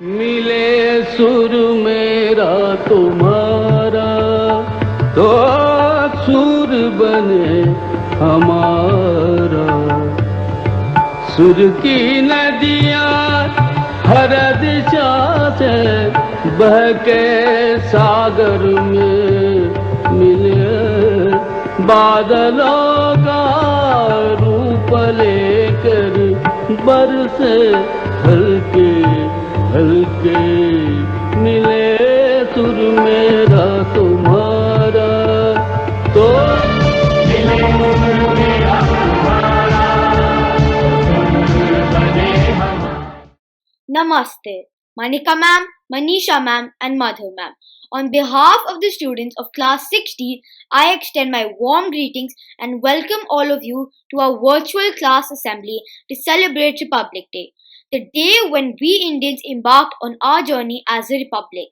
मिले सुर मेरा तुम्हारा तो सुर बने हमारा। सुर की नदियाँ हर दिशा से बह के सागर में मिले। बादलों का रूप लेकर बरसे हल्के हल्के। मिले सुर मेरा तुम्हारा तो मिले सुर मेरा तुम्हारा सुर बने हमारा। Namaste, Manika ma'am, Manisha ma'am and Madhu ma'am. On behalf of the students of class 6D, I extend my warm greetings and welcome all of you to our virtual class assembly to celebrate Republic Day, the day when we Indians embarked on our journey as a republic.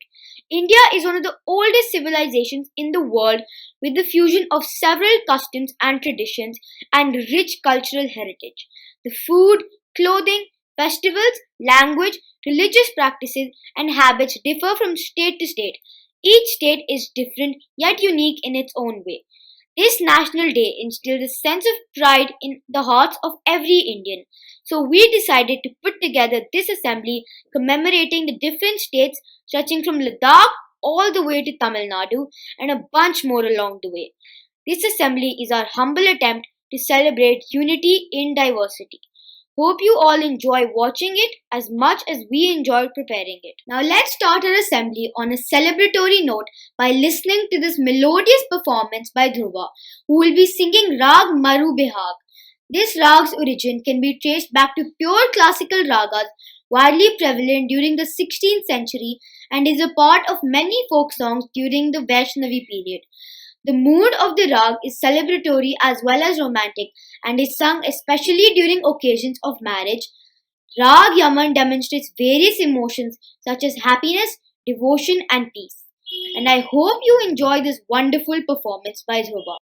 India is one of the oldest civilizations in the world with the fusion of several customs and traditions and rich cultural heritage. The food, clothing, festivals, language, religious practices, and habits differ from state to state. Each state is different yet unique in its own way. This National Day instilled a sense of pride in the hearts of every Indian. So we decided to put together this assembly commemorating the different states stretching from Ladakh all the way to Tamil Nadu and a bunch more along the way. This assembly is our humble attempt to celebrate unity in diversity. Hope you all enjoy watching it as much as we enjoyed preparing it. Now let's start our assembly on a celebratory note by listening to this melodious performance by Dhruva, who will be singing Rag Maru Bihag. This rag's origin can be traced back to pure classical ragas widely prevalent during the 16th century and is a part of many folk songs during the Vaishnavi period. The mood of the rag is celebratory as well as romantic and is sung especially during occasions of marriage. Rag Yaman demonstrates various emotions such as happiness, devotion, and peace. And I hope you enjoy this wonderful performance by Dhruva.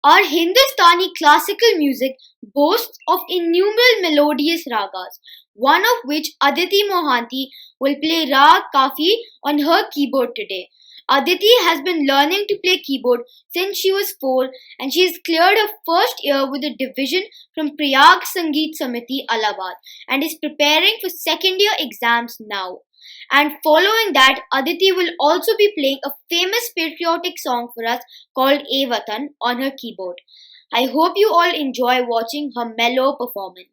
Our Hindustani classical music boasts of innumerable melodious ragas, one of which Aditi Mohanty will play Rag Kafi on her keyboard today. Aditi has been learning to play keyboard since she was 4 and she has cleared her first year with a division from Prayag Sangeet Samiti Allahabad and is preparing for second year exams now. And following that, Aditi will also be playing a famous patriotic song for us called A Watan on her keyboard. I hope you all enjoy watching her mellow performance.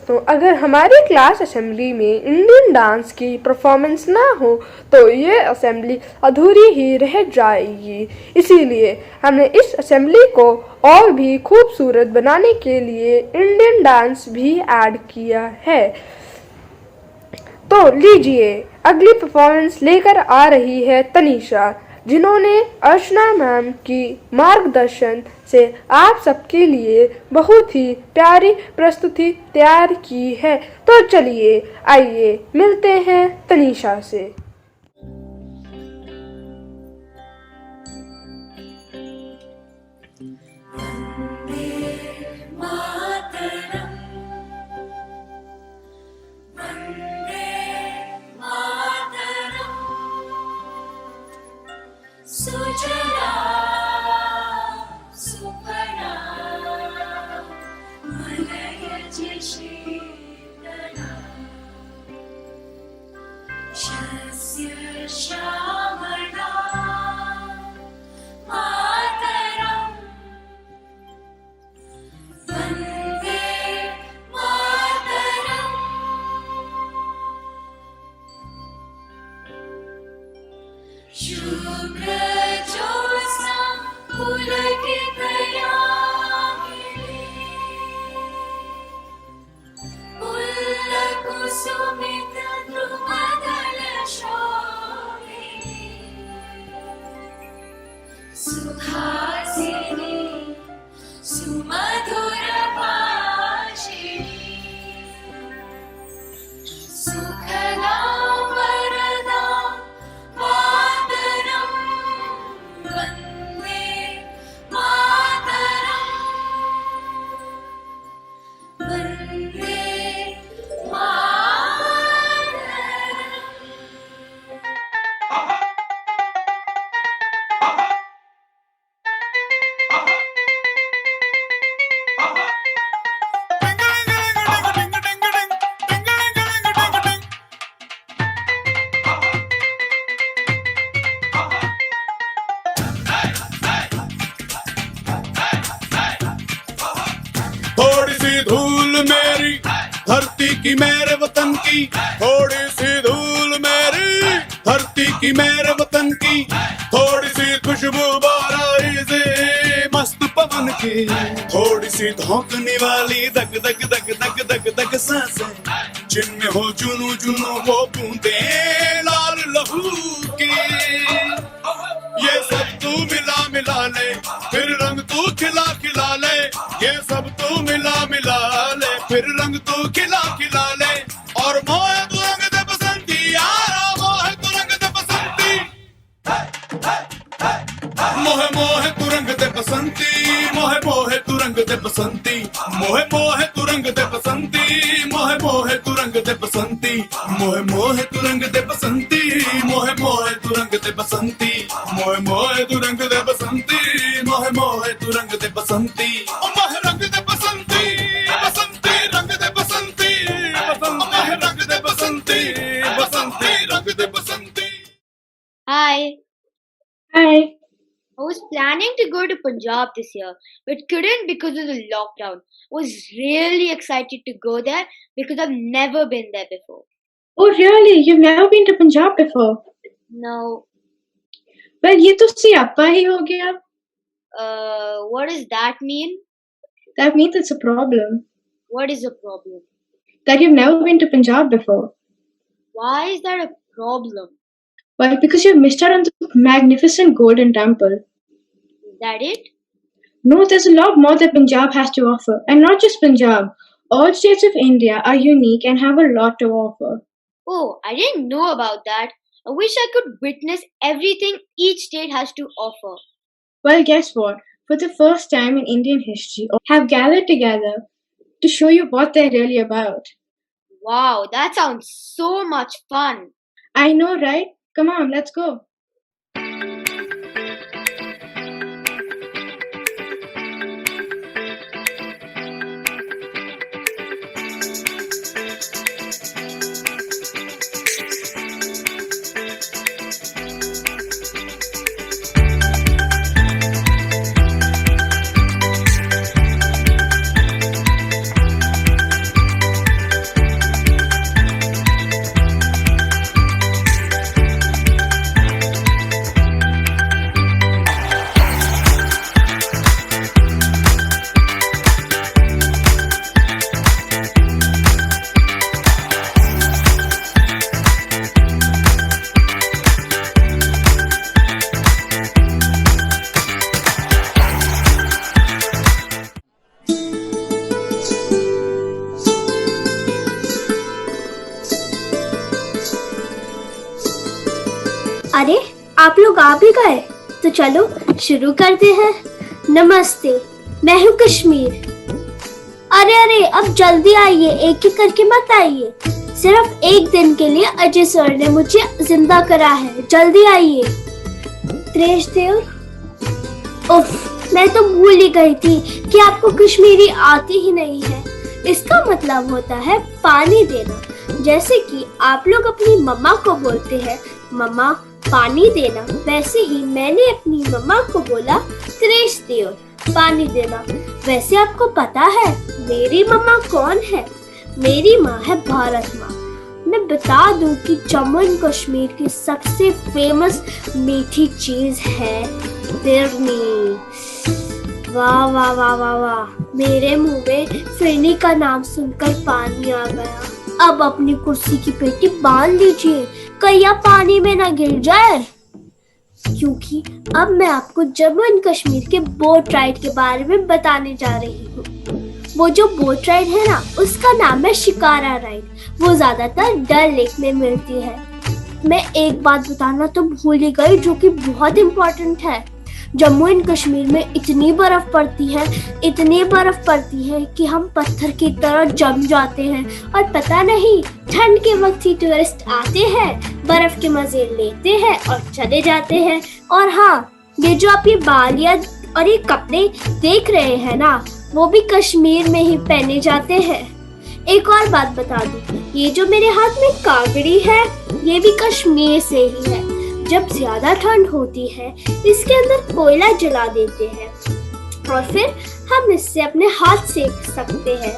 तो अगर हमारी class assembly में Indian dance की performance ना हो तो ये assembly अधूरी ही रह जाएगी। इसीलिए हमने इस असेंबली को और भी खूबसूरत बनाने के लिए इंडियन डांस भी ऐड किया है। तो लीजिए, अगली परफॉर्मेंस लेकर आ रही है तनीषा, जिन्होंने अर्चना मैम की मार्गदर्शन से आप सबके लिए बहुत ही प्यारी प्रस्तुति तैयार की है। तो चलिए, आइए मिलते हैं तनीषा से। की मेरे वतन की थोड़ी सी धूल मेरी, धरती की मेरे वतन की थोड़ी सी खुशबू बाराई से मस्त पवन की, थोड़ी सी धौंकने वाली दग दग दग दग दग दग सांसें, जिनमें हो जुनू जुनू वो बूंदे लाल लहू की। ये सब तू मिला मिला ले, फिर रंग तू खिला खिला ले, ये सब तू मिला मिला ले, फिर रंग तू खिला खिला ले, और मोहे तू रंग दे बसंती यारा, मोहे तू रंग दे बसंती, मोहे मोहे तू रंग दे बसंती, मोहे मोहे तू रंग दे बसंती, मोहे मोहे तू रंग दे बसंती, मोहे मोहे तू रंग दे बसंती, मोहे मोहे तू रंग दे बसंती, मोहे मोहे तू रंग दे बसंती, मोहे मोहे तू रंग दे बसंती, मोहे मोहे तू रंग दे बसंती, मोहे रंग दे बसंती, बसंती रंग दे बसंती, मोहे रंग दे बसंती, बसंती रंग दे बसंती। Hi. Hi. I was planning to go to Punjab this year, but couldn't because of the lockdown. I was really excited to go there because I've never been there before. Oh really? You've never been to Punjab before? No. Well, ये तो सियापा ही हो गया. What does that mean? That means it's a problem. What is a problem? That you've never been to Punjab before. Why is that a problem? Well, because you've missed out on the magnificent Golden Temple. Is that it? No, there's a lot more that Punjab has to offer. And not just Punjab. All states of India are unique and have a lot to offer. Oh, I didn't know about that. I wish I could witness everything each state has to offer. Well, guess what? For the first time in Indian history, have gathered together to show you what they're really about. Wow, that sounds so much fun. I know, right? Come on, let's go. अरे आप लोग आ भी गए, तो चलो शुरू करते हैं। नमस्ते, मैं हूँ कश्मीर। अरे अरे अब जल्दी आइए, एक एक करके मत आइए। सिर्फ एक दिन के लिए अजय सर ने मुझे जिंदा करा है, जल्दी आइए। त्रेश देव, उफ, मैं तो भूल ही गई थी कि आपको कश्मीरी आती ही नहीं है। इसका मतलब होता है पानी देना। जैसे कि आप लोग अपनी मम्मा को बोलते हैं मम्मा पानी देना, वैसे ही मैंने अपनी मम्मा को बोला त्रेश देव, पानी देना। वैसे आपको पता है मेरी मम्मा कौन है? मेरी माँ है भारत माँ। मैं बता दूं कि जम्मू एंड कश्मीर की सबसे फेमस मीठी चीज है फिरनी। वाह वाह वाह वाह वाह, मेरे मुंह में फिरनी का नाम सुनकर पानी आ गया। अब अपनी कुर्सी की पेटी बांध लीजिए, कहीं आप पानी में ना गिर जाए, क्योंकि अब मैं आपको जम्मू एंड कश्मीर के बोट राइड के बारे में बताने जा रही हूँ। वो जो बोट राइड है ना, उसका नाम है शिकारा राइड। वो ज्यादातर डल लेक में मिलती है। मैं एक बात बताना तो भूल ही गई, जो कि बहुत इम्पोर्टेंट है। जम्मू एंड कश्मीर में इतनी बर्फ पड़ती है कि हम पत्थर की तरह जम जाते हैं, और पता नहीं ठंड के वक्त ही टूरिस्ट आते हैं, बर्फ के मजे लेते हैं और चले जाते हैं। और हाँ, ये जो आप ये बालियां और ये कपड़े देख रहे हैं ना, वो भी कश्मीर में ही पहने जाते हैं। एक और बात बता दूं, ये जो मेरे हाथ में कागड़ी है, ये भी कश्मीर से ही है। जब ज्यादा ठंड होती है, इसके अंदर कोयला जला देते हैं और फिर हम इससे अपने हाथ सेक सकते हैं।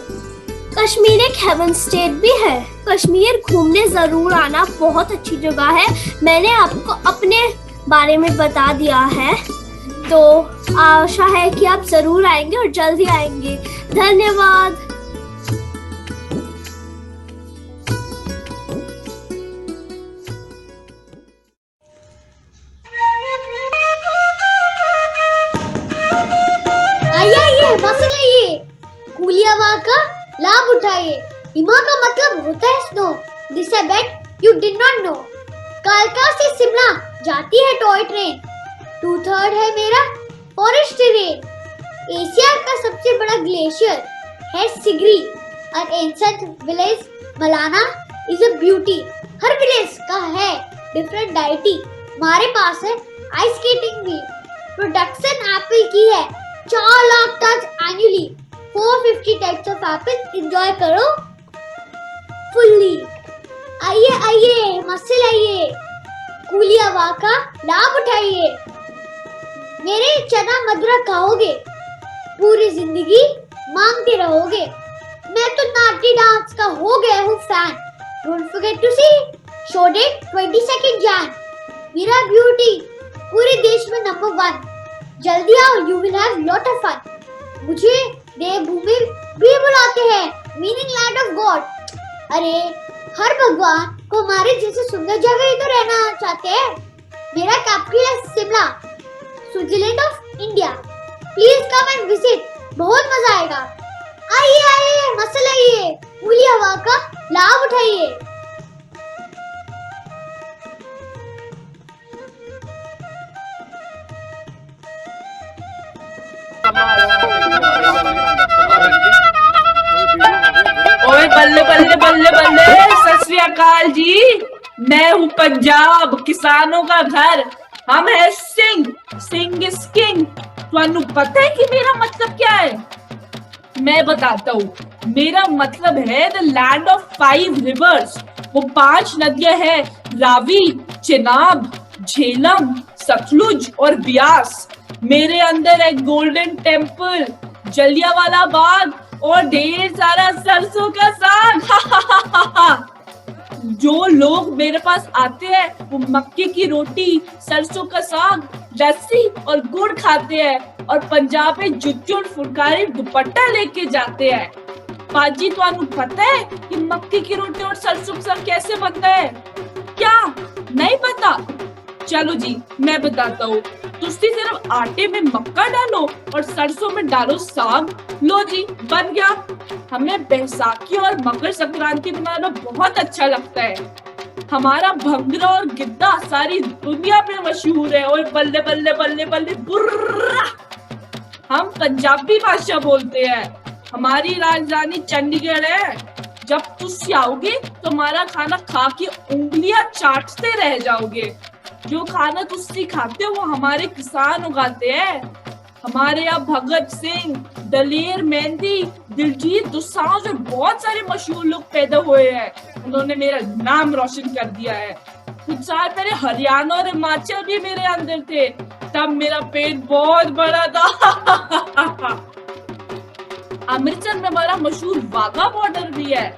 कश्मीर एक हेवन स्टेट भी है। कश्मीर घूमने जरूर आना, बहुत अच्छी जगह है। मैंने आपको अपने बारे में बता दिया है, तो आशा है कि आप जरूर आएंगे और जल्दी आएंगे। धन्यवाद। आइए बस आइए, खुली हवा का लाभ उठाइए। हिमा का मतलब होता है snow. This I bet you did not know. कालका से शिमला जाती है टॉय ट्रेन। 2/3 है मेरा फॉरेस्ट टेरेन। एशिया का सबसे बड़ा ग्लेशियर है सिगरी। और ancient village Malana is a beauty. हर विलेज का है डिफरेंट डाइटी। हमारे पास है आइस स्केटिंग भी। प्रोडक्शन एप्पल की है 4 lakh ton annually. 450 types of apple enjoy करो फुल्ली। आइए आइए मस्से लाइए, खुली हवा का लाभ उठाइए। मेरे चना मदरा खाओगे, पूरी जिंदगी मांगते रहोगे। मैं तो नाटी डांस का हो गया हूँ fan. Don't forget to see show date 22 Jan. मेरा ब्यूटी पूरे देश में नंबर 1। जल्दी आओ, you will have lot of fun. मुझे देवभूमि भी बुलाते हैं, मीनिंग लैंड ऑफ गॉड। अरे हर भगवान को हमारे जैसे सुंदर जगह ही तो रहना चाहते हैं। मेरा कैपिटल है Shimla, Switzerland of India. Please come and visit, बहुत मजा आएगा। आइए आइए मस्त लाइए, खुली हवा का लाभ उठाइए। ओए बल्ले बल्ले बल्ले बल्ले, सत श्री अकाल जी। मैं हूँ पंजाब, किसानों का घर। हम है सिंह, सिंह इज किंग। तुहानू पता है कि मेरा मतलब क्या है? मैं बताता हूँ। मेरा मतलब है द लैंड ऑफ 5 रिवर्स। वो 5 नदियां हैं, रावी, चिनाब, झेलम, सतलुज और ब्यास। मेरे अंदर है गोल्डन टेम्पल, जलियांवाला बाग और ढेर सारा सरसों का साग। जो लोग मेरे पास आते हैं वो मक्के की रोटी, सरसों का साग, लस्सी और गुड़ खाते हैं और पंजाब में जुट फुलकारी दुपट्टा लेके जाते हैं। पाजी तुहानू पता है कि मक्के की रोटी और सरसों का साग कैसे बनता है? क्या नहीं पता? चलो जी मैं बताता हूँ। तुसी सिर्फ आटे में मक्का डालो और सरसों में डालो साग। लो जी बन गया। हमें बैसाखी और मकर संक्रांति मनाना बहुत अच्छा लगता है। हमारा भंगड़ा और गिद्दा सारी दुनिया में मशहूर है। और बल्ले बल्ले बल्ले बल्ले बुर्रा। हम पंजाबी भाषा बोलते हैं। हमारी राजधानी चंडीगढ़ है। जब तुसी आओगे तो हमारा खाना खा के उंगलियां चाटते रह जाओगे। जो खाना तुसी खाते हो वो हमारे किसान उगाते हैं। हमारे यहाँ भगत सिंह, दलेर मेहंदी, दिलजीत दोसांझ और बहुत सारे मशहूर लोग पैदा हुए हैं। उन्होंने मेरा नाम रोशन कर दिया है। कुछ साल पहले हरियाणा और हिमाचल भी मेरे अंदर थे, तब मेरा पेट बहुत बड़ा था। अमृतसर में हमारा मशहूर वाघा बॉर्डर भी है।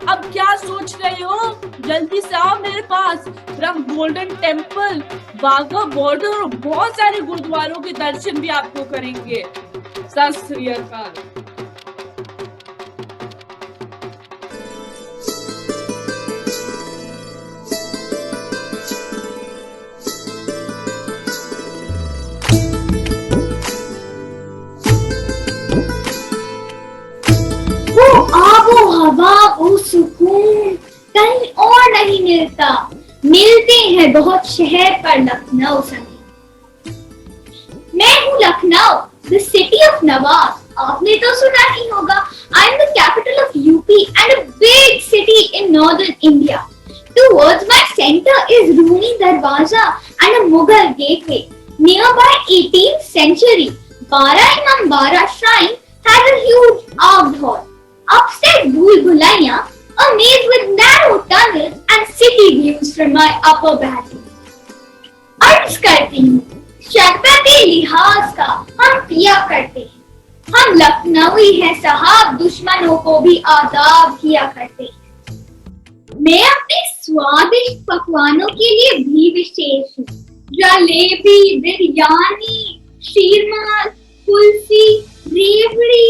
अब क्या सोच रहे हो? जल्दी से आओ मेरे पास। हम गोल्डन टेम्पल, वाघा बॉर्डर और बहुत सारे गुरुद्वारों के दर्शन भी आपको करेंगे। सत श्री अकाल। आबो हवा, वो सुकून कहीं और नहीं मिलता। मिलते हैं बहुत शहर पर लखनऊ समेत। मैं हूँ लखनऊ, द सिटी ऑफ नवाब। आपने तो सुना ही होगा। I am the capital of UP and a big city in northern India. Towards my center is Runi Darwaza and a Mughal gateway. Nearby 18th century, Bara Imam Bara Shrine has a huge arched hall. Upstairs Bhul Bhulaiya, a maze with narrow tunnels and city views from my upper balcony. अर्ज करती हूँ, शक्ल के लिहाज का हम पिया करते हैं। हम लखनवी हैं साहब, दुश्मनों को भी आदाब किया करते हैं। मैं अपने स्वादिष्ट पकवानों के लिए भी विशेष हूँ। जलेबी, बिरयानी, शीरमाल, कुल्फी, रेवड़ी।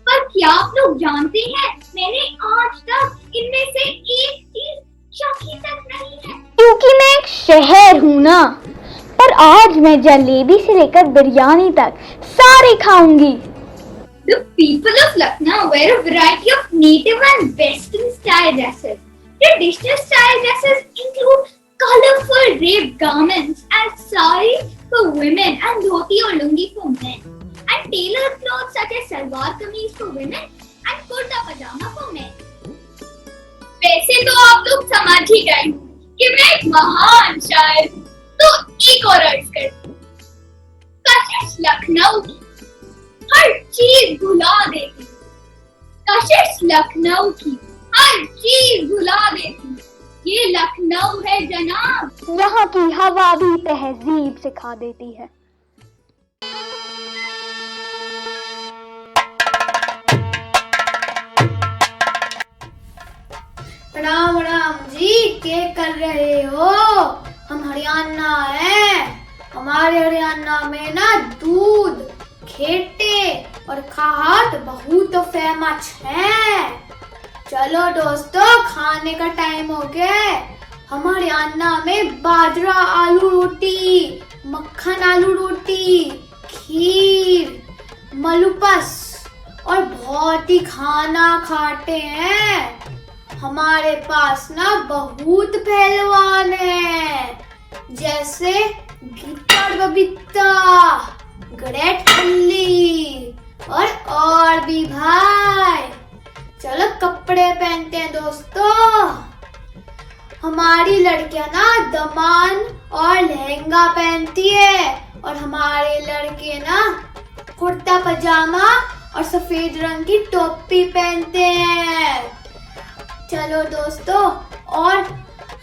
पर क्या आप लोग जानते हैं, मैंने आज तक इनमें से एक चीज चखी तक नहीं है। क्योंकि मैं एक शहर हूँ ना, पर आज मैं जलेबी से लेकर बिरयानी तक सारे खाऊंगी। The people of Lucknow wear a variety of native and western style dresses. Traditional style dresses include colorful draped garments and saris for women and dhoti or lungi for men. And tailored clothes such as salwar kameez for women and kurta pajama for men. वैसे तो आप लोग समझ ही गए कि मैं एक महान शायर हूँ, तो एक और अर्ज करती हूँ। कशिश लखनऊ की हर चीज भुला देती, कशिश लखनऊ की हर चीज भुला देती। ये लखनऊ है जनाब, यहाँ की हवा भी तहजीब सिखा देती है। प्रणाम प्रणाम जी, क्या कर रहे हो? हम हरियाणा हैं। हमारे हरियाणा में ना दूध, खेटे और खाट बहुत फेमस है। चलो दोस्तों, खाने का टाइम हो गया। हम हरियाणा में बाजरा आलू रोटी, मक्खन आलू रोटी, खीर, मलुपस और बहुत ही खाना खाते हैं। हमारे पास ना बहुत पहलवान है, जैसे गिट्टर बबीता, ग्रेट खल्ली और भी भाई। चलो कपड़े पहनते हैं दोस्तों। हमारी लड़कियां ना दमान और लहंगा पहनती है और हमारे लड़के ना कुर्ता पजामा और सफेद रंग की टोपी पहनते हैं। चलो दोस्तों, और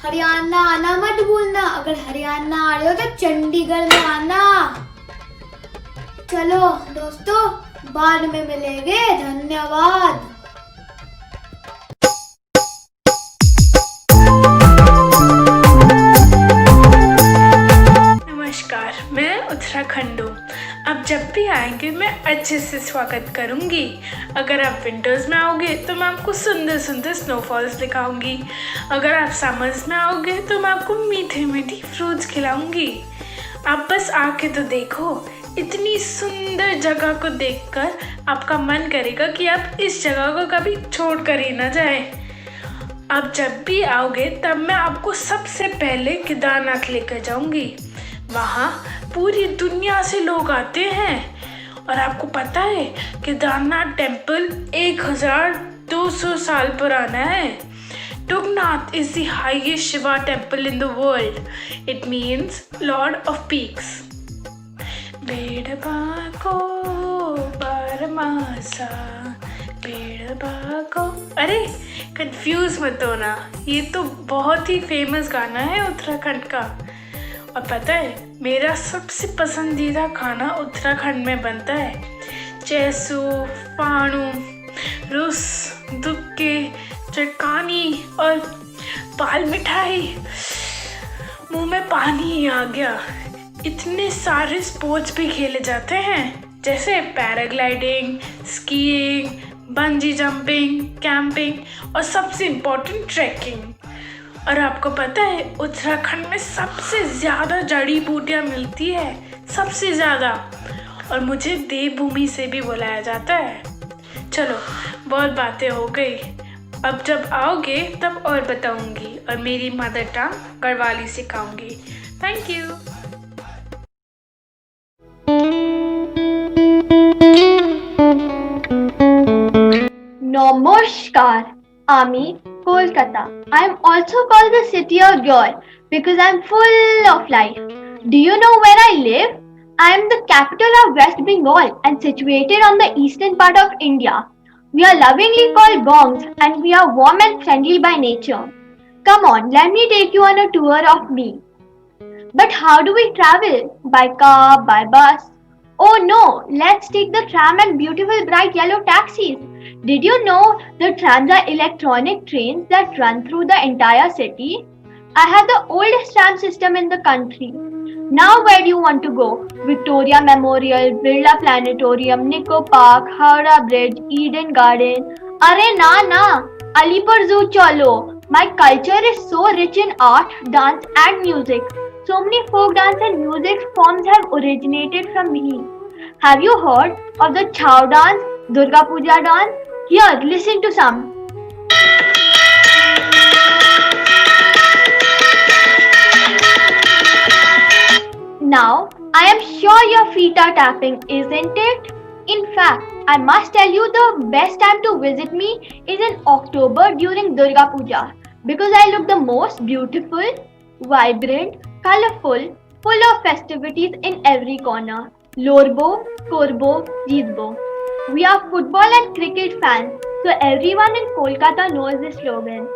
हरियाणा आना मत भूलना। अगर हरियाणा आ रहे हो तो चंडीगढ़ में आना। चलो दोस्तों, बाद में मिलेंगे। धन्यवाद। नमस्कार, मैं उत्तराखंड हूँ। अब जब भी आएंगे मैं अच्छे से स्वागत करूँगी। अगर आप विंटर्स में आओगे तो मैं आपको सुंदर सुंदर स्नोफॉल्स दिखाऊंगी। अगर आप समर्स में आओगे तो मैं आपको मीठे मीठी फ्रूट्स खिलाऊंगी। आप बस आके तो देखो। इतनी सुंदर जगह को देखकर आपका मन करेगा कि आप इस जगह को कभी छोड़ कर ही ना जाए। आप जब भी आओगे तब मैं आपको सबसे पहले केदारनाथ लेकर जाऊंगी। वहाँ पूरी दुनिया से लोग आते हैं और आपको पता है केदारनाथ टेम्पल 1200 साल पुराना है। Tugnath is the highest Shiva temple in the world. It means Lord of Peaks. बेड़बा को बारमासा, बेड़बा को। अरे कंफ्यूज मत होना, ये तो बहुत ही फेमस गाना है उत्तराखंड का। और पता है मेरा सबसे पसंदीदा खाना उत्तराखंड में बनता है चैसू, फाणू, रुस, दुक्के, चटकानी और पाल मिठाई। मुंह में पानी ही आ गया। इतने सारे स्पोर्ट्स भी खेले जाते हैं, जैसे paragliding, skiing, bungee jumping, camping और सबसे इम्पोर्टेंट ट्रैकिंग। और आपको पता है उत्तराखंड में सबसे ज़्यादा जड़ी बूटियाँ मिलती है, सबसे ज़्यादा। और मुझे देवभूमि से भी बुलाया जाता है। चलो बहुत बातें हो गई, अब जब आओगे तब और बताऊंगी और मेरी मदर टंग गढ़वाली सिखाऊंगी। Thank you. Namaskar, Ami, Kolkata. I am also called the city of joy because I am full of life. Do you know where I live? I am the capital of West Bengal and situated on the eastern part of India. We are lovingly called Gongs and we are warm and friendly by nature. Come on, let me take you on a tour of me. But how do we travel? By car, by bus, Oh no, let's take the tram and beautiful bright yellow taxis. Did you know the trams are electronic trains that run through the entire city? I have the oldest tram system in the country. Now where do you want to go? Victoria Memorial, Birla Planetarium, Nico Park, Howrah Bridge, Eden Garden. Arey na, Alipur Zoo chalo. My culture is so rich in art, dance and music. So many folk dance and music forms have originated from me. Have you heard of the Chau dance, Durga Puja dance? Here, listen to some. Now, I am sure your feet are tapping, isn't it? In fact, I must tell you the best time to visit me is in October during Durga Puja because I look the most beautiful, vibrant, colorful, full of festivities in every corner. Lorbo, Korbo, Jeetbo. We are football and cricket fans, so everyone in Kolkata knows this slogan.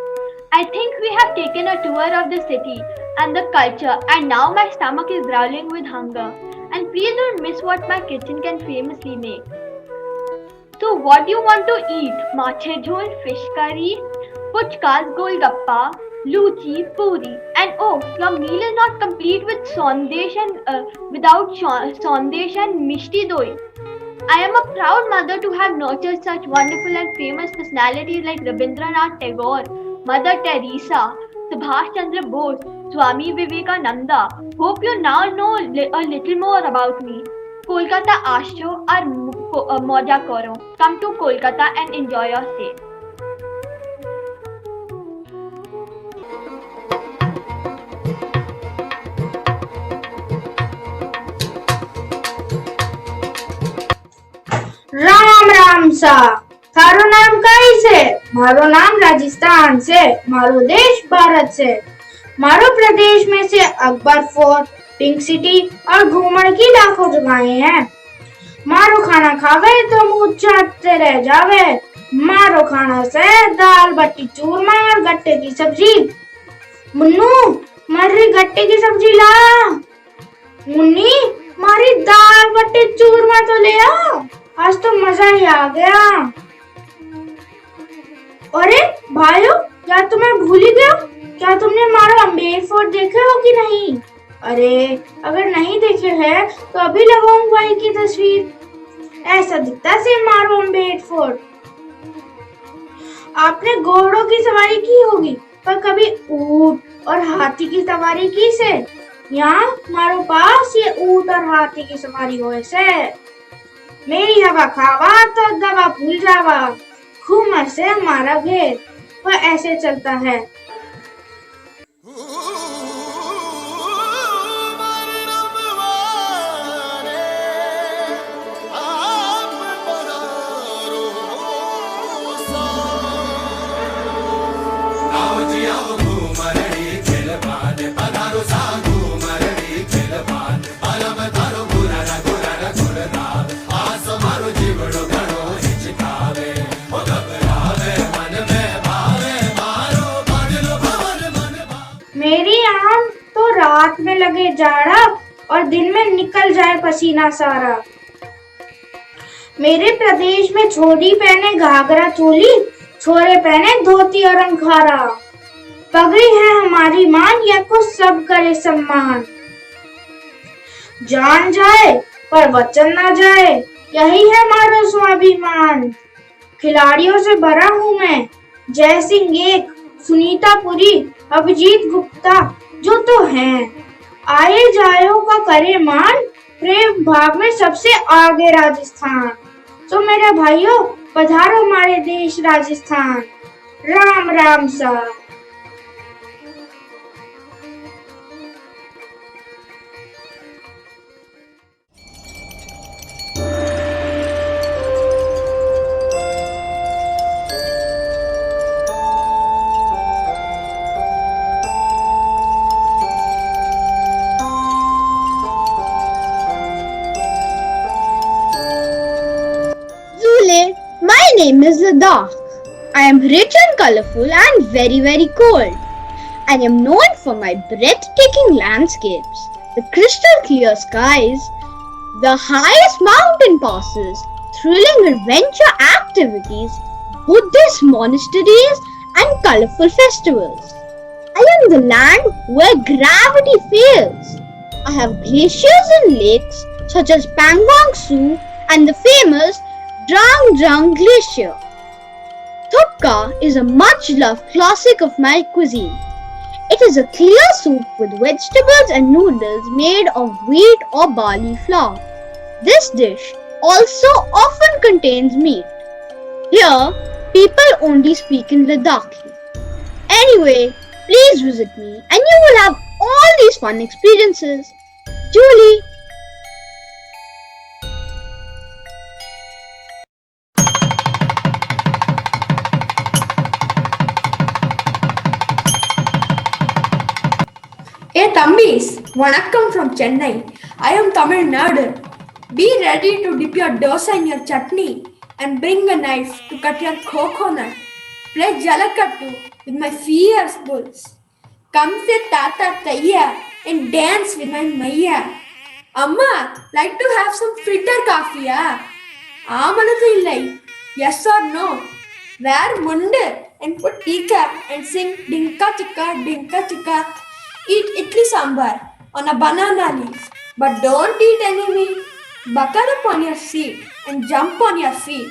I think we have taken a tour of the city and the culture, and now my stomach is growling with hunger. And please don't miss what my kitchen can famously make. So what do you want to eat? Mache jhol, fish curry, puchkas, golgappa, luchi, puri. And oh, your meal is not complete with sandesh and mishti doi. I am a proud mother to have nurtured such wonderful and famous personalities like Rabindranath Tagore, Mother Teresa, Subhash Chandra Bose, Swami Vivekananda. Hope you now know a little more about me. Kolkata Asho or Moja Koro. Come to Kolkata and enjoy your stay. Ram Ram सा थारो नाम कई से मारो नाम राजस्थान से मारो देश भारत से मारो प्रदेश में से अकबर फोर्ट पिंक सिटी और घूमर की लाखों जगहें हैं। मारो खाना खावे तो मुंह चाटते रह जावे। मारो खाना से दाल बट्टी चूरमा और गट्टे की सब्जी। मुन्नू मारी गट्टे की सब्जी ला। मुन्नी मारी दाल बट्टी चूरमा तो ले आ, आज तो मजा ही आ गया। अरे भाइयों, क्या तुम्हें भूल ही गया? क्या तुमने मारो अम्बेर फोर्ट देखे हो कि नहीं? अरे अगर नहीं देखे हैं तो अभी लगाऊंगा इनकी तस्वीर। ऐसा दिखता से मारो अम्बेर फोर्ट। आपने घोड़ों की सवारी की होगी, पर कभी ऊंट और हाथी की सवारी की से? यहाँ मारो पास ये ऊंट और हाथी की सवारी हो से। मेरी हवा खावा तो दवा भूल जावा। घूमर से हमारा घेर वह ऐसे चलता है। मेरी आम तो रात में लगे जाड़ा और दिन में निकल जाए पसीना सारा। मेरे प्रदेश में छोरी पहने घाघरा चोली, छोरे पहने धोती और अंखारा। पगड़ी है हमारी मान, या को सब करे सम्मान। जान जाए पर वचन ना जाए, यही है हमारा स्वाभिमान। खिलाड़ियों से भरा हूँ मैं, जय सिंह एक, सुनीता पुरी, अभिजीत गुप्ता जो तो हैं। आए जायो का करे मान, प्रेम भाग में सबसे आगे राजस्थान। तो मेरे भाइयों पधारो हमारे देश राजस्थान। राम राम सा। My name is Ladakh. I am rich and colorful and very, very cold. I am known for my breathtaking landscapes, the crystal clear skies, the highest mountain passes, thrilling adventure activities, Buddhist monasteries, and colorful festivals. I am the land where gravity fails. I have glaciers and lakes such as Pangong Tso and the famous Drang Drang Glacier. Thupka is a much-loved classic of my cuisine. It is a clear soup with vegetables and noodles made of wheat or barley flour. This dish also often contains meat. Here, people only speak in Ladakhi. Anyway, please visit me and you will have all these fun experiences. Julie. Hey Thambis, Vanakkam from Chennai. I am Tamil Nadu. Be ready to dip your dosa in your chutney and bring a knife to cut your coconut. Play Jalakattu with my fierce bulls. Come say Tata Tayya and dance with my Maya. Amma, like to have some filter coffee, Amanathu illai. Yes or no? Wear mundu and put tika and sing Dinka Chikka. Eat idli sambar on a banana leaf. But don't eat any meat. Buckle up on your seat and jump on your feet.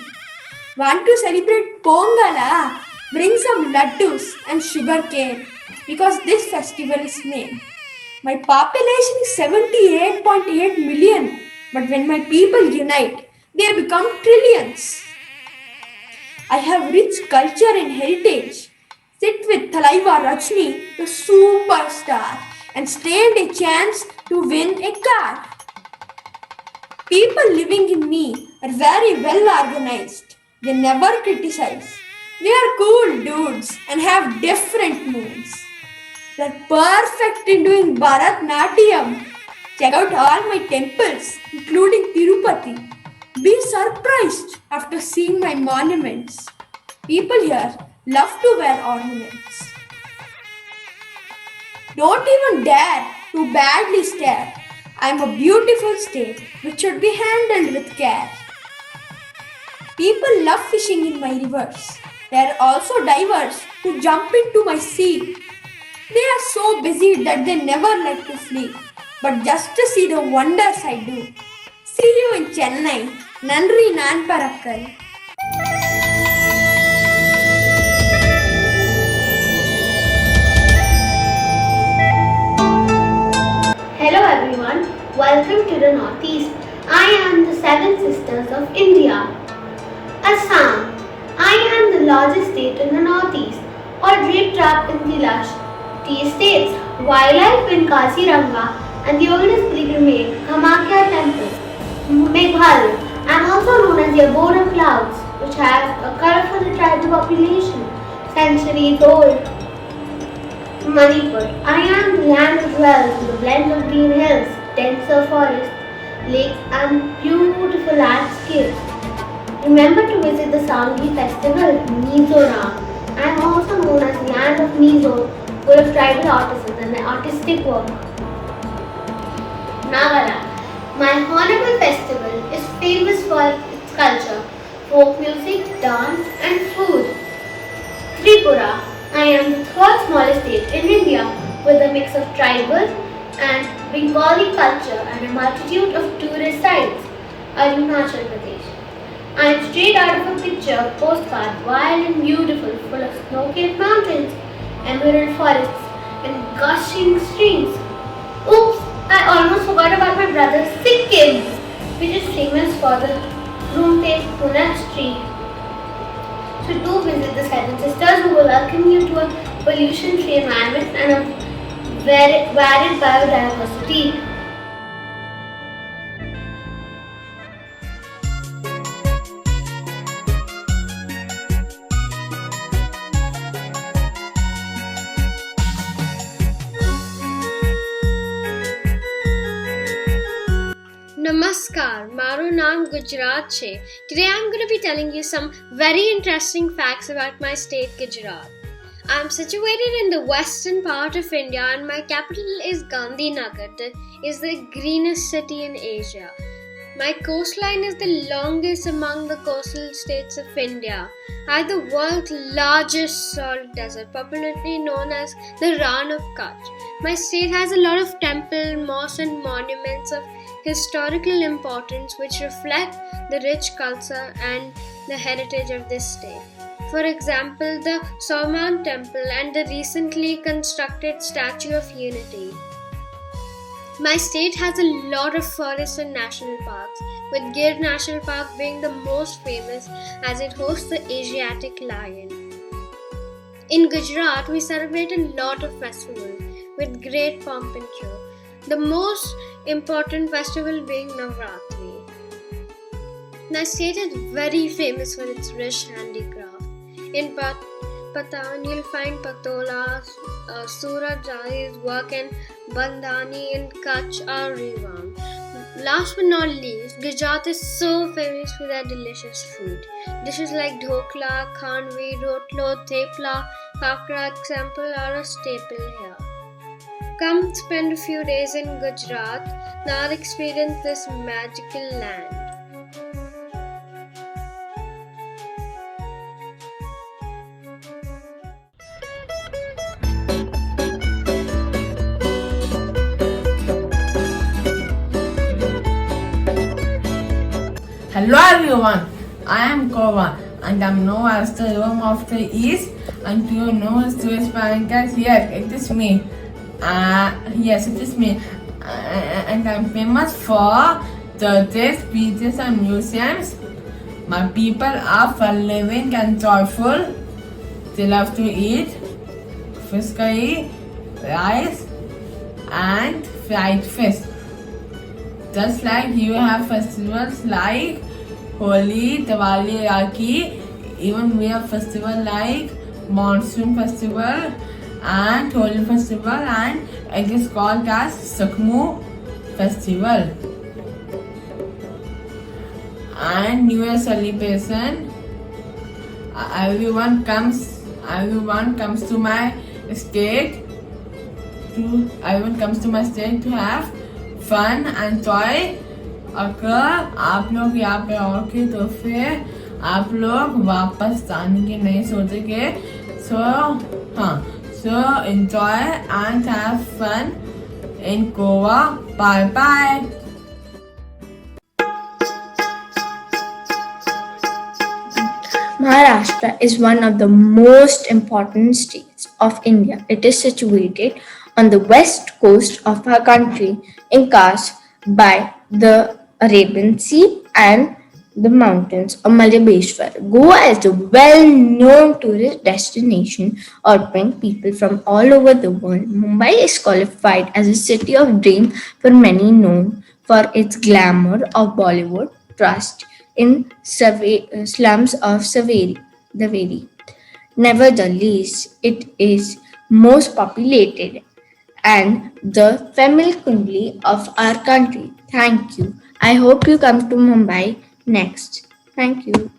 Want to celebrate Pongal? Bring some laddus and sugar cane because this festival is named. My population is 78.8 million, but when my people unite, they become trillions. I have rich culture and heritage. Sit with Thalaiva Rajni, the superstar, and stand a chance to win a car. People living in me are very well organized. They never criticize. They are cool dudes and have different moods. They're perfect in doing Bharatnatyam. Check out all my temples, including Tirupati. Be surprised after seeing my monuments. People here love to wear ornaments. Don't even dare to badly stare. I'm a beautiful state which should be handled with care. People love fishing in my rivers. There are also divers who jump into my sea. They are so busy that they never like to sleep, but just to see the wonders I do. See you in Chennai. Nandri Nan Parakkal. Hello everyone, welcome to the Northeast. I am the Seven Sisters of India. Assam. I am the largest state in the Northeast, or draped up in the lush tea estates, wildlife in Kaziranga, and the oldest pilgrimage, Kamakya Temple. Meghalaya. I am also known as the abode of clouds, which has a colorful tribal population, centuries old. Manipur. I am the land of wells with a blend of green hills, denser forests, lakes and beautiful landscapes. Remember to visit the Sanghi festival, Mizoram. I am also known as the land of Mizo, full of tribal artisans and artistic work. Nagaland. My Hornbill festival is famous for its culture, folk music, dance and food. Tripura. I am the third smallest state in India with a mix of tribal and Bengali culture and a multitude of tourist sites. Arunachal Pradesh. I am straight out of a picture postcard, wild and beautiful, full of snow-capped mountains, emerald forests and gushing streams. Oops, I almost forgot about my brother Sikkim, which is famous for the Rumte Punach tree. So do visit the Seven Sisters who will welcome you to a pollution-free environment and a varied biodiversity. Namaskar, Maru Naam Gujarat Che. Today I'm going to be telling you some very interesting facts about my state Gujarat. I'm situated in the western part of India and my capital is Gandhinagar. It is the greenest city in Asia. My coastline is the longest among the coastal states of India. I have the world's largest salt desert, popularly known as the Rann of Kutch. My state has a lot of temples, mosques, and monuments of historical importance which reflect the rich culture and the heritage of this state. For example, the Soman Temple and the recently constructed Statue of Unity. My state has a lot of forests and national parks, with Gir National Park being the most famous as it hosts the Asiatic lion. In Gujarat, we celebrate a lot of festivals with great pomp and show, the most important festival being Navratri. My state is very famous for its rich handicraft. In Patan, you'll find Patola, Surat Jari's work, and Bandhani in Kutch or Rewan. Last but not least, Gujarat is so famous for their delicious food. Dishes like dhokla, khanvi, rotlo, thepla, kakra, example are a staple here. Come spend a few days in Gujarat, now experience this magical land. Hello everyone, I am Kova and I'm known as the Rome of the East and you know Suez Pankaj. Yes, it is me. Yes, it is me. And I'm famous for churches, beaches and museums. My people are fun living and joyful. They love to eat fish curry, rice and fried fish. Just like you have festivals like Holi, Diwali, Rakhi, even we have festivals like Monsoon Festival and Holi Festival, and it is called as Sakmu Festival. And New Year celebration, everyone comes to my state to have fun and joy. अगर आप लोग यहाँ पे आओगे तो फिर आप लोग वापस आने की नहीं सोचेंगे. So enjoy and have fun in Goa. Bye bye. Maharashtra is one of the most important states of India. It is situated on the west coast of our country, encompassed by the Arabian Sea and the mountains of Malabeshwar. Goa is a well-known tourist destination attracting people from all over the world. Mumbai is qualified as a city of dreams for many, known for its glamour of Bollywood, trust in slums of Saveri. Nevertheless, it is most populated and the family kundli of our country. Thank you. I hope you come to Mumbai next. Thank you.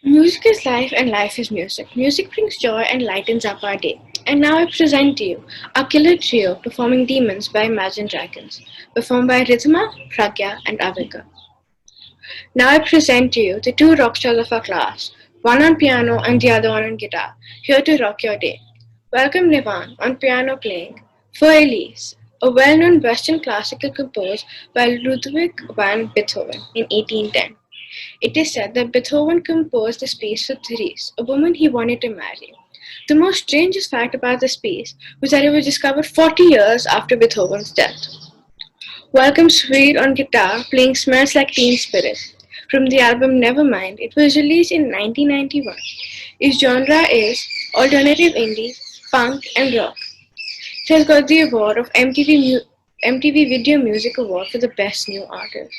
Music is life and life is music. Music brings joy and lightens up our day. And now I present to you our killer trio performing Demons by Imagine Dragons, performed by Ridhima, Pragya and Avika. Now I present to you the two rock stars of our class, one on piano and the other one on guitar, here to rock your day. Welcome Nivan on piano playing, Feuilles, a well-known Western classical composed by Ludwig van Beethoven in 1810. It is said that Beethoven composed this piece for Therese, a woman he wanted to marry. The most strangest fact about this piece was that it was discovered 40 years after Beethoven's death. Welcome Sweet on guitar playing Smells Like Teen Spirit from the album Nevermind. It was released in 1991. Its genre is alternative indie, punk, and rock. It has got the award of MTV Video Music Award for the Best New Artist.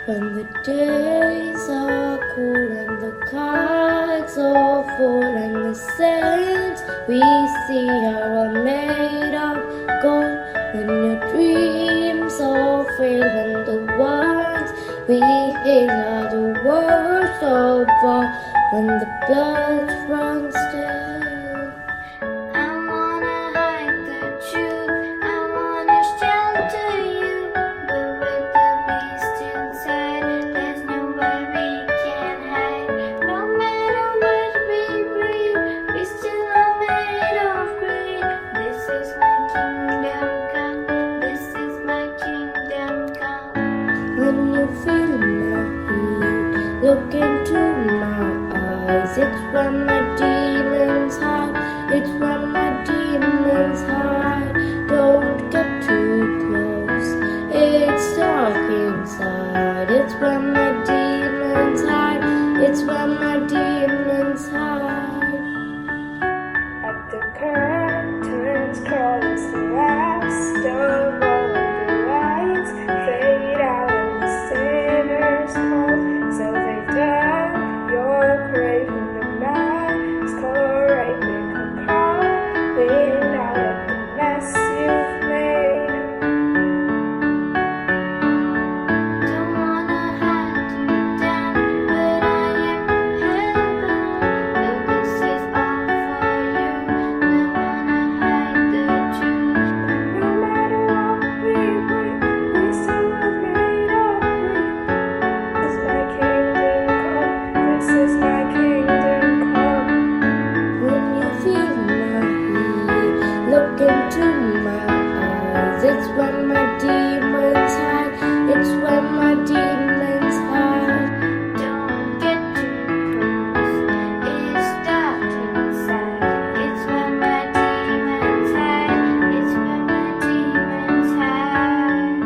When the days are cool and the cards are full and the saints we see are all made of gold. When your dreams all fail and the ones we hail are the worst of all. When the blood runs still, I wanna hide the truth, I wanna shelter you, but with the beast inside, there's nowhere we can hide. No matter what we breathe, we still are made of greed. This is my kingdom come, this is my kingdom come. When you feel my heat, look into my eyes. It's when my demons hide, it's when my demons hide. Don't get too close, it's dark inside. It's when my demons hide, it's when my demons hide. At the curtains close, the last of all the lights fade out and the sinners call. So they dug your grave in the night, color right, make a call, lean out at the mess you've made. Don't wanna hunt you down, but I am hellbound. Though this is all for you, don't wanna hide the truth. No matter what we break, we still are made of greed. This is my kingdom come, this is my kingdom come. When you feel my heat, look into my eyes. It's when my demons hide, it's when my demons hide. Don't get too close, it's dark inside. It's when my demons hide, it's when my demons hide.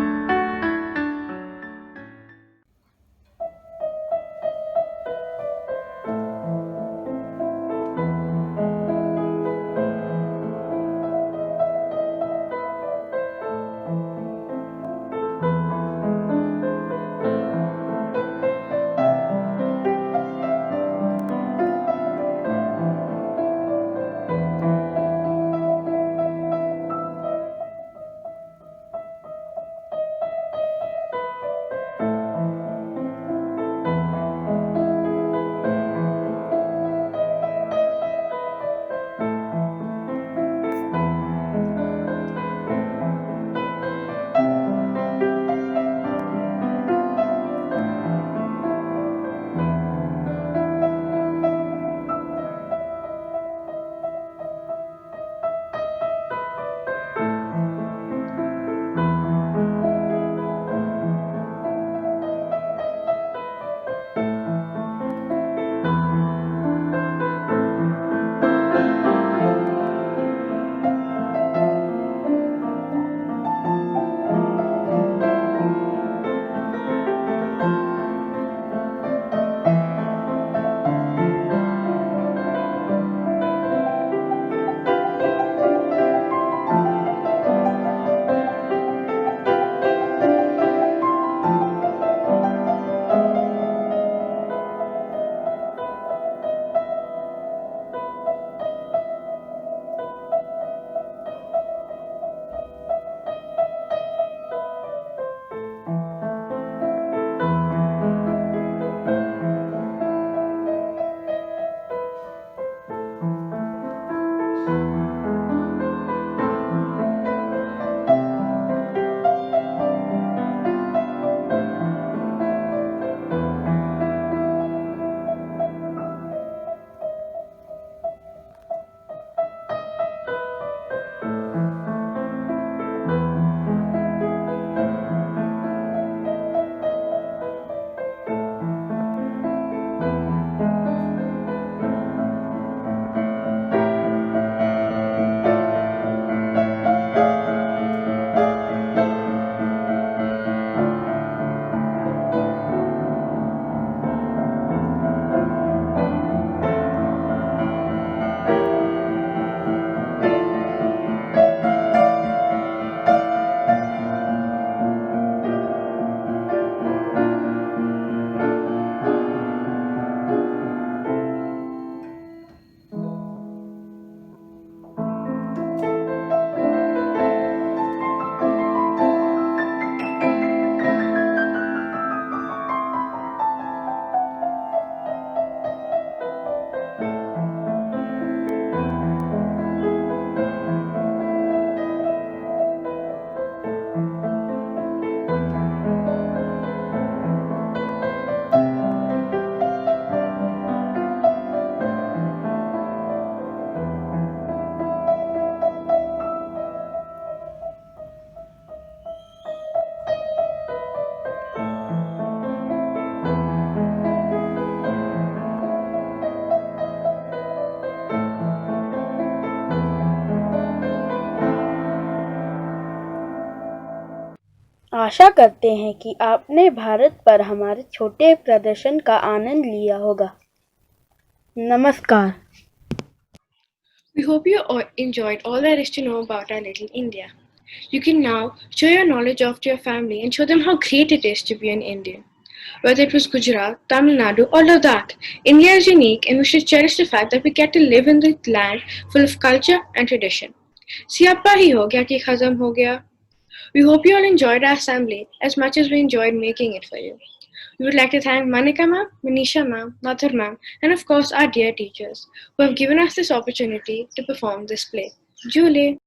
आशा करते हैं कि आपने भारत पर हमारे छोटे प्रदर्शन का आनंद लिया होगा। नमस्कार। We hope you all enjoyed all there is to know about our little India. You can now show your knowledge off to your family and show them how great it is to be an Indian. Whether it was Gujarat, Tamil Nadu, or Ladakh, India is unique and we should cherish the fact that we get to live in the land full of culture and tradition. Siyappa hi ho gaya ki khazam ho gaya. We hope you all enjoyed our assembly as much as we enjoyed making it for you. We would like to thank Manika ma'am, Manisha ma'am, Madhur ma'am, and of course our dear teachers who have given us this opportunity to perform this play. Julie.